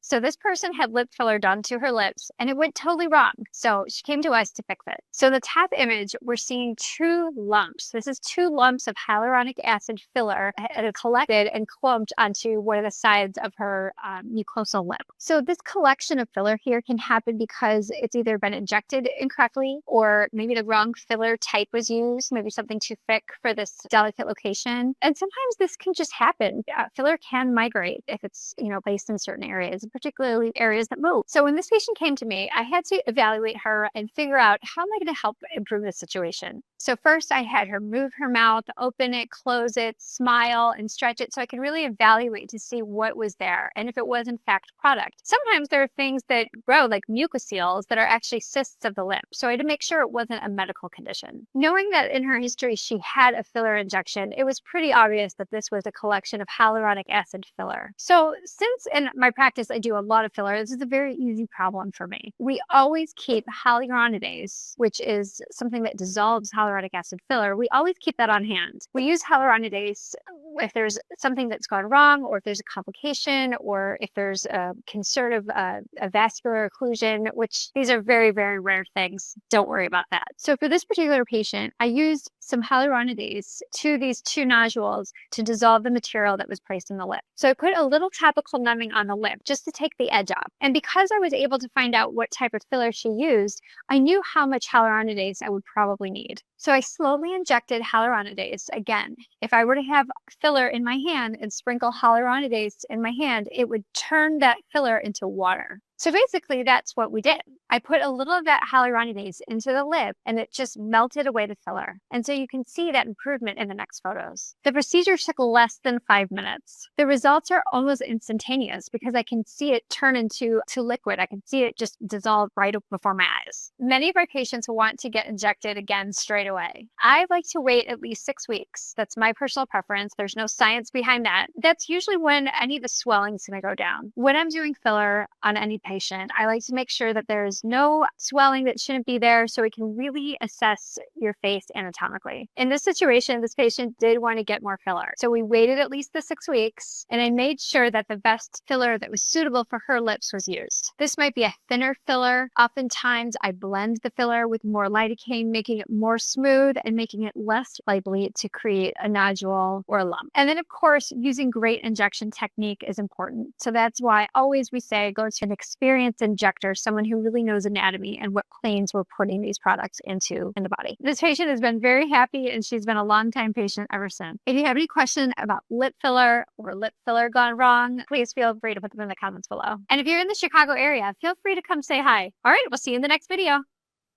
So this person had lip filler done to her lips and it went totally wrong. So she came to us to fix it. So in the top image, we're seeing two lumps. This is two lumps of hyaluronic acid filler collected and clumped onto one of the sides of her mucosal lip. So this collection of filler here can happen because it's either been injected incorrectly or maybe the wrong filler type was used, maybe something too thick for this delicate location. And sometimes this can just happen. Filler can migrate if it's, placed in certain areas, particularly areas that move. So when this patient came to me, I had to evaluate her and figure out how am I going to help improve this situation. So first I had her move her mouth, open it, close it, smile, and stretch it so I could really evaluate to see what was there and if it was in fact product. Sometimes there are things that grow like mucoceles that are actually cysts of the lip. So I had to make sure it wasn't a medical condition. Knowing that in her history she had a filler injection, it was pretty obvious that this was a collection of hyaluronic acid filler. So since in my practice I do a lot of filler, this is a very easy problem for me. We always keep hyaluronidase, which is something that dissolves hyaluronic acid filler. We always keep that on hand. We use hyaluronidase if there's something that's gone wrong, or if there's a complication, or if there's a concern of a vascular occlusion, which these are very, very rare things. Don't worry about that. So for this particular patient, I used some hyaluronidase to these two nodules to dissolve the material that was placed in the lip. So I put a little topical numbing on the lip just to take the edge off. And because I was able to find out what type of filler she used, I knew how much hyaluronidase I would probably need. So I slowly injected hyaluronidase. Again, if I were to have filler in my hand and sprinkle hyaluronidase in my hand, it would turn that filler into water. So basically that's what we did. I put a little of that hyaluronidase into the lip and it just melted away the filler. And so you can see that improvement in the next photos. The procedure took less than 5 minutes. The results are almost instantaneous because I can see it turn into liquid. I can see it just dissolve right before my eyes. Many of our patients want to get injected again straight away. I like to wait at least 6 weeks. That's my personal preference. There's no science behind that. That's usually when any of the swelling is going to go down. When I'm doing filler on any patient, I like to make sure that there's no swelling that shouldn't be there so we can really assess your face anatomically. In this situation, this patient did want to get more filler. So we waited at least the 6 weeks and I made sure that the best filler that was suitable for her lips was used. This might be a thinner filler. Oftentimes I blend the filler with more lidocaine, making it more smooth and making it less likely to create a nodule or a lump. And then of course, using great injection technique is important. So that's why always we say go to an experienced injector, someone who really knows anatomy and what planes we're putting these products into in the body. This patient has been very happy and she's been a long-time patient ever since. If you have any question about lip filler or lip filler gone wrong, please feel free to put them in the comments below. And if you're in the Chicago area, feel free to come say hi. All right, we'll see you in the next video.